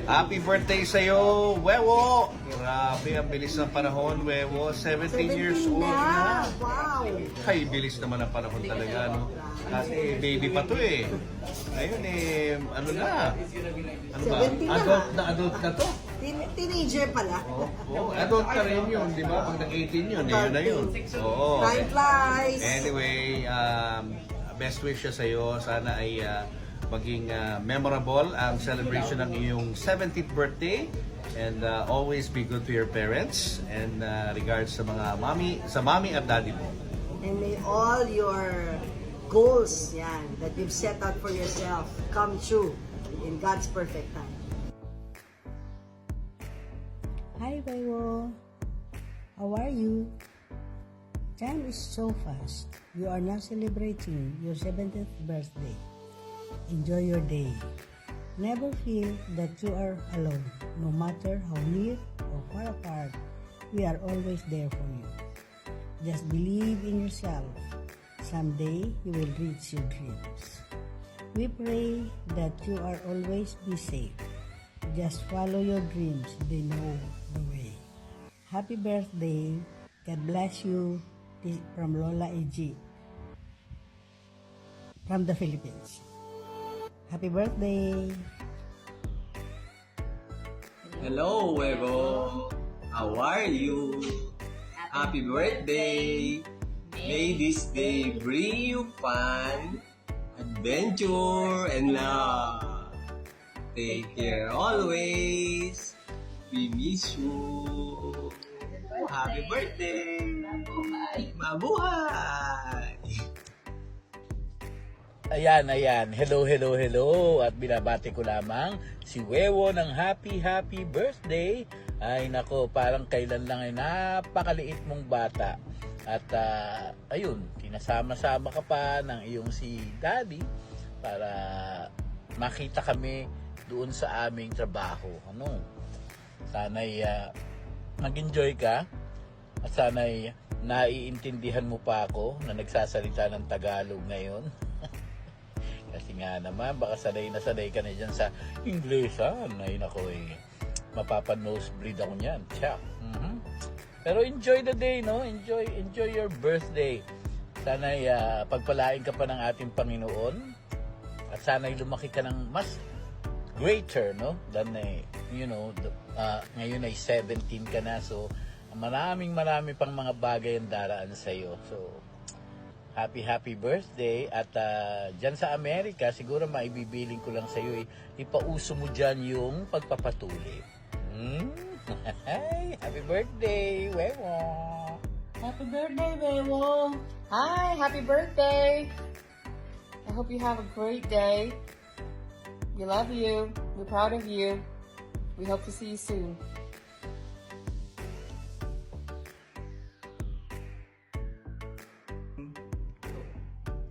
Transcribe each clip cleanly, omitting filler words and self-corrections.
Happy birthday sa'yo, Wewo! Grabe, ang bilis ng panahon, Wewo. 17 years old na. Wow! Ay, bilis naman ang panahon talaga, no? Kasi baby pa to eh. Ngayon eh, ano na? Ano ba? 17 na. Adult na to. Teenager pala. Oo, adult ka rin yun, di ba? Pag nag-18 yun, yun na yun. Oo. Time flies. Anyway, best wishes sa'yo. Sana ay maging memorable ang celebration ng iyong 70th birthday. And always be good to your parents. And regards sa mga mami at daddy mo. And may all your goals that you've set out for yourself come true in God's perfect time. Hi, Wewo. How are you? Time is so fast. You are now celebrating your 70th birthday. Enjoy your day. Never feel that you are alone. No matter how near or far apart, we are always there for you. Just believe in yourself. Someday, you will reach your dreams. We pray that you are always be safe. Just follow your dreams. They know the way. Happy birthday. God bless you. This from Lola E.G. from the Philippines. Happy birthday. Hello, Wevo. How are you? Happy birthday. May this day bring you fun, adventure, and love. Take care always. We miss you. Happy birthday. Mabuhay. Ayan. Hello. At binabati ko lamang si Wewo ng happy birthday. Ay nako, parang kailan lang ay napakaliit mong bata. At ayun, kinasama-sama ka pa ng iyong si Daddy para makita kami doon sa aming trabaho. Sana'y mag-enjoy ka at sana'y naiintindihan mo pa ako na nagsasalita ng Tagalog ngayon. Kasi nga naman, baka sanay ka na dyan sa Inglesan. Ay nako mapapa-nosebleed ako niyan. Tiyak. Pero enjoy the day, no? Enjoy your birthday. Sana'y pagpalain ka pa ng ating Panginoon at sana'y lumaki ka ng mas greater, no? Than ngayon ay 17 ka na, so marami pang mga bagay ang daraan sa iyo. So happy birthday. At dyan sa Amerika, siguro maibibiling ko lang sa iyo, ipauso mo dyan yung pagpapatuli. Happy birthday, Wewo. Happy birthday, Wewo. Hi, happy birthday. I hope you have a great day. We love you. We're proud of you. We hope to see you soon.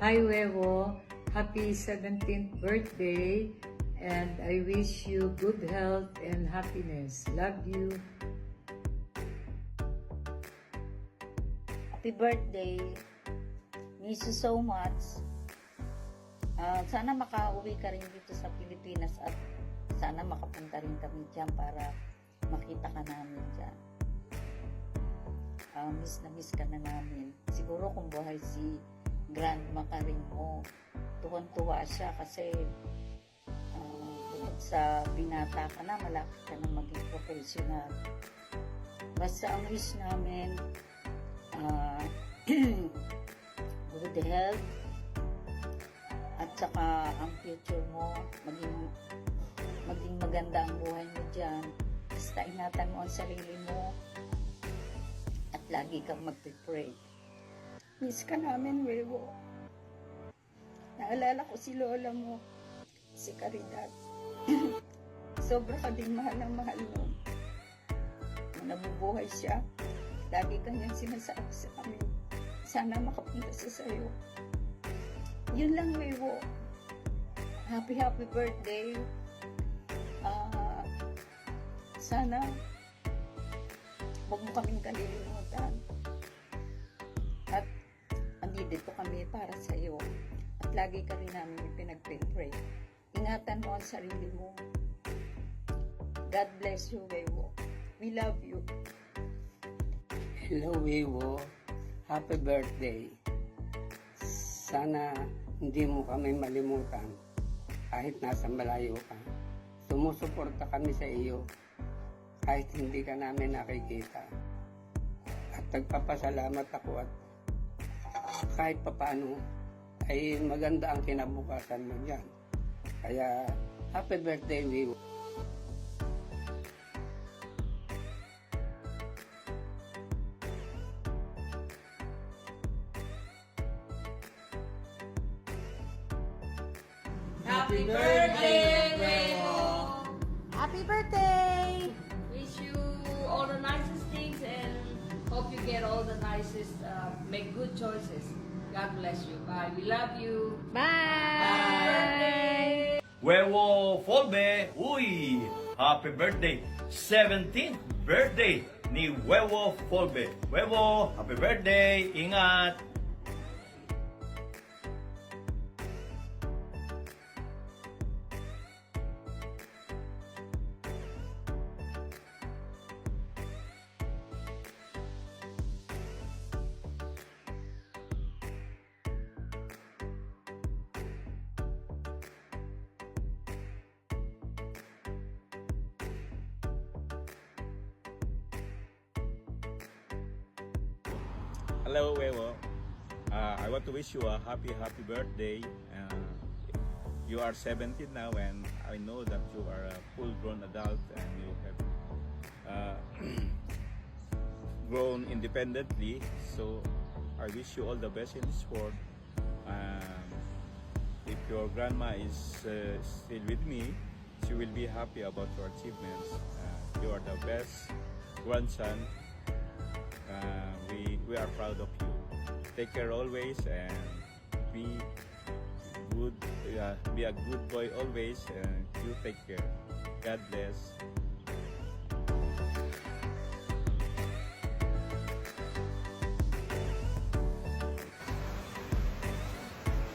Hi, Wewo. Happy 17th birthday. And I wish you good health and happiness. Love you. Happy birthday. Miss you so much. Sana makauwi ka rin dito sa Pilipinas at sana makapunta rin kami dyan para makita ka namin dyan. Miss na miss ka na namin. Siguro kung buhay si grandma ka rin mo, tuwan-tuwa siya kasi sa binata ka na, malaki ka na maging professional. Basta ang wish namin, good health, at saka ang future mo, maging maganda ang buhay mo dyan. Basta ingatan mo ang sarili mo, at lagi kang magpipray. Miss ka namin, Wewo. Naalala ko si lola mo, si Caridad. Sobra ka din mahal mo. Nung nabubuhay siya, lagi kanyang sinasabi sa amin, sana makapunta siya sa'yo. Yun lang, Wewo. Happy birthday. Sana huwag mo kaming kalilimutan. At andito kami para sa'yo. At lagi ka rin namin ipinag-pray. Ingatan mo ang sarili mo. God bless you, Wewo. We love you. Hello, Wewo. Happy birthday. Sana hindi mo kami malimutan kahit nasa malayo ka. Sumusuporta kami sa iyo kahit hindi ka namin nakikita. At nagpapasalamat ako at kahit papano ay maganda ang kinabukasan mo dyan. Kaya happy birthday, Wewo. Happy birthday, Wewo! Happy birthday! Wish you all the nicest things and hope you get all the nicest, make good choices. God bless you. Bye. We love you. Bye! Wewo Folbe, uy! Happy birthday! 17th birthday ni Wewo Folbe. Wewo, happy birthday! Ingat! Hello, Wewo. I want to wish you a happy birthday. You are 17 now, and I know that you are a full-grown adult and you have grown independently. So I wish you all the best in this world. If your grandma is still with me, she will be happy about your achievements. You are the best grandson. We are proud of you. Take care always and be good. Be a good boy always, and you take care. God bless.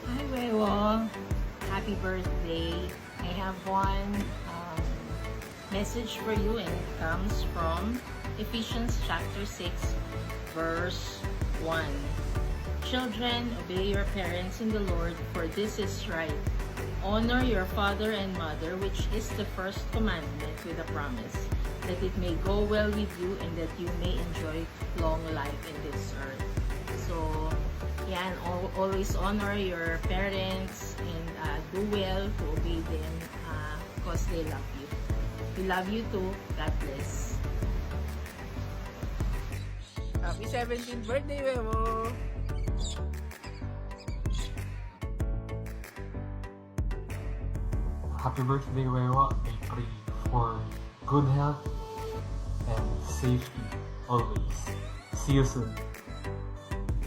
Hi, Wewo. Happy birthday. I have one message for you, and it comes from Ephesians chapter 6, verse 1. Children, obey your parents in the Lord, for this is right. Honor your father and mother, which is the first commandment with a promise, that it may go well with you and that you may enjoy long life in this earth. So, yan, always honor your parents and do well to obey them because they love you. We love you too. God bless. Happy 17th birthday, Wewo! Happy birthday, Wewo. I pray for good health and safety always. See you soon.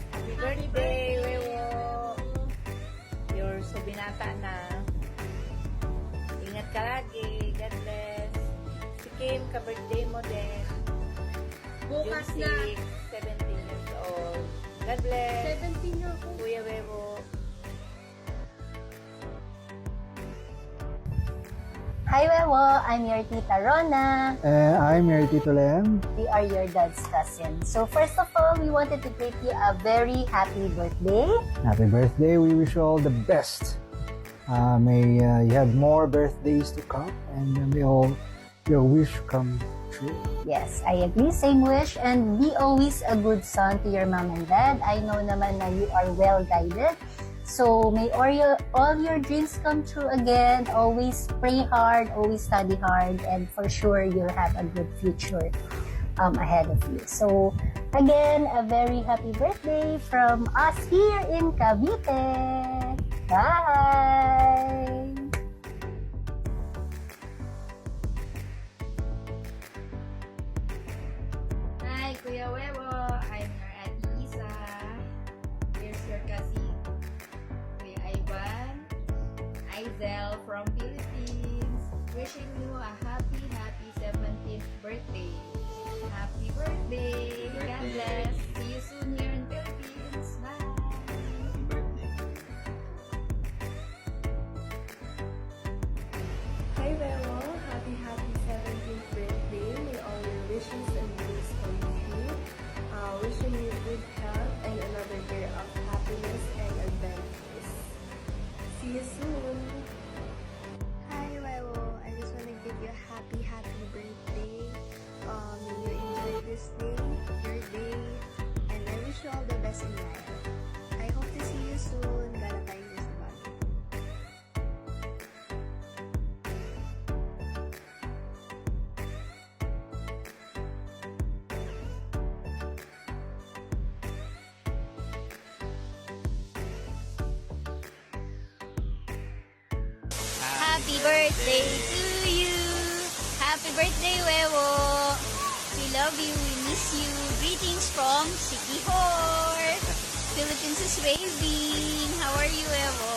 Happy birthday, Wewo! You're so binata na. Ingat ka lagi. God bless. Si Kim, ka-birthday mo din. Bukas June na. 6, 17 years old. God bless. 17 years old. Kuya Wewo. Hi, Wewo! I'm your Tita Rona. And I'm your Tito Lem. We are your dad's cousin. So first of all, we wanted to greet you a very happy birthday. Happy birthday. We wish you all the best. May you have more birthdays to come and may all your wish come true. Yes, I agree. Same wish. And be always a good son to your mom and dad. I know naman na you are well guided. So may all your dreams come true again. Always pray hard, always study hard, and for sure you'll have a good future ahead of you. So again, a very happy birthday from us here in Cavite. Bye! Hi, Kuya Wewo. I'm your Auntie Isa. Here's your cousin, Kuya Ivan. Izel from Philippines. Wishing you a happy 17th birthday. Happy birthday. God bless. See you soon here in Philippines. Bye. Happy birthday. Hi, Wewo. Happy 17th happy birthday. May you enjoy this day, your day, and I wish you all the best in life. I hope to see you soon. Galatay sa Bali. Happy birthday to you! Happy birthday, Wewo! We love you, we miss you. Greetings from Sikihor! Philippines is waving. How are you, Wewo?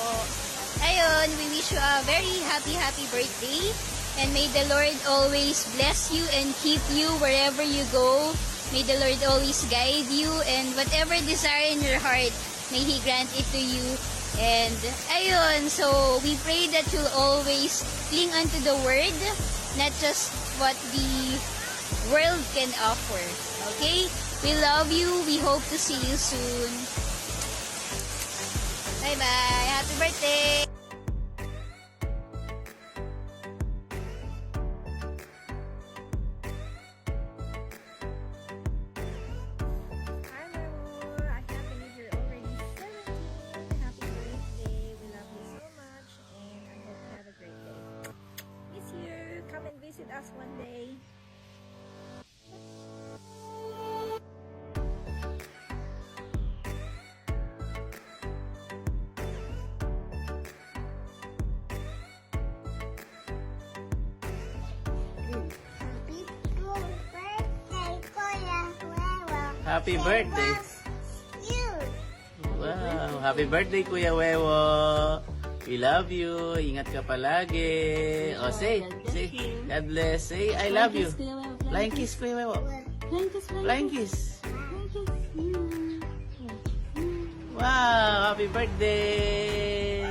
Ayun, we wish you a very happy birthday. And may the Lord always bless you and keep you wherever you go. May the Lord always guide you, and whatever desire in your heart, may He grant it to you. And ayun, so we pray that you'll always cling unto the Word, not just what the world can offer. Okay? We love you. We hope to see you soon. Bye-bye. Happy birthday! Hi, Memo. I can't believe you're already 17. Happy birthday. We love you so much, and I hope you have a great day. Miss you. Come and visit us one day. Happy birthday! Wow! Happy birthday, Kuya Wewo! We love you. Ingat ka palagi. O, say. God bless. Say, I love you. Flying kiss, Kuya Wewo. Flying kiss. Wow! Happy birthday!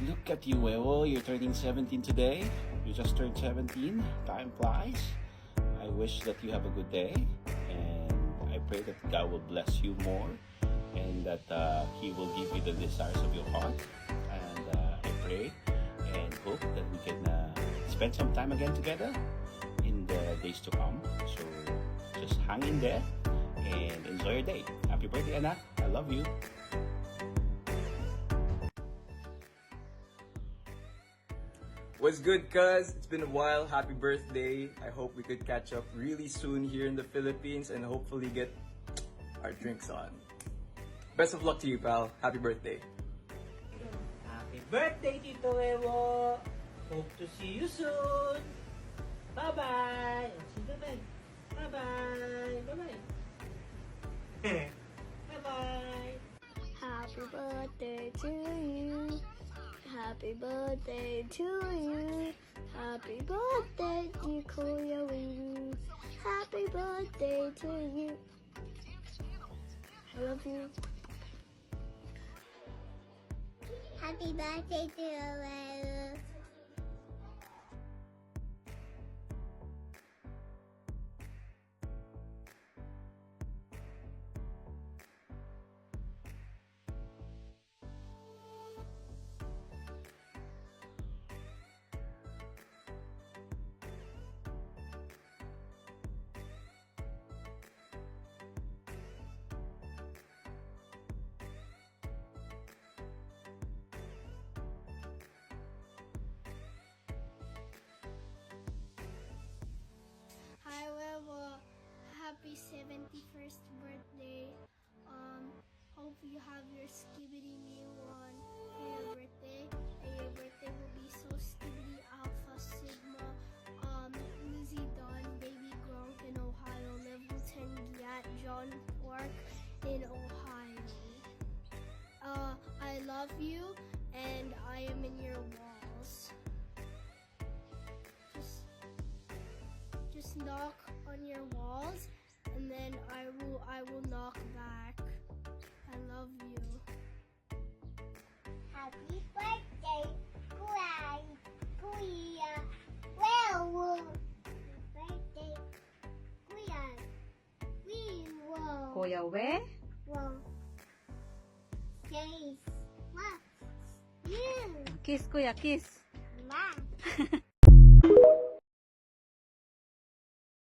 Look at you, Wewo. You're turning 17 today. You just turned 17. Time flies. I wish that you have a good day. And I pray that God will bless you more. And that He will give you the desires of your heart. And I pray and hope that we can spend some time again together in the days to come. So just hang in there and enjoy your day. Happy birthday, Anna. I love you. What's good, cuz? It's been a while. Happy birthday. I hope we could catch up really soon here in the Philippines and hopefully get our drinks on. Best of luck to you, pal. Happy birthday. Happy birthday, Tito Wewo! Hope to see you soon! Bye-bye! See you bye. Bye-bye! Bye-bye! Bye-bye! Happy birthday to you. Happy birthday to you. Happy birthday, dear Kuya Wewo. Happy birthday to you. I love you. Happy birthday to you. Hi, Wewo. Happy 71st birthday. Hope you have your skibidi new one for your birthday. And your birthday will be so skibidi alpha sigma. Lizzie Dawn, baby Gronk in Ohio. Level 10 Giat John Pork in Ohio. I love you and I am in your walls. Just knock on your walls, and then I will knock back. I love you. Happy birthday, Kuya Wewo. Happy birthday, Kuya Kuya We. Well, guys, what? You. Kiss, Kuya, kiss. Ma.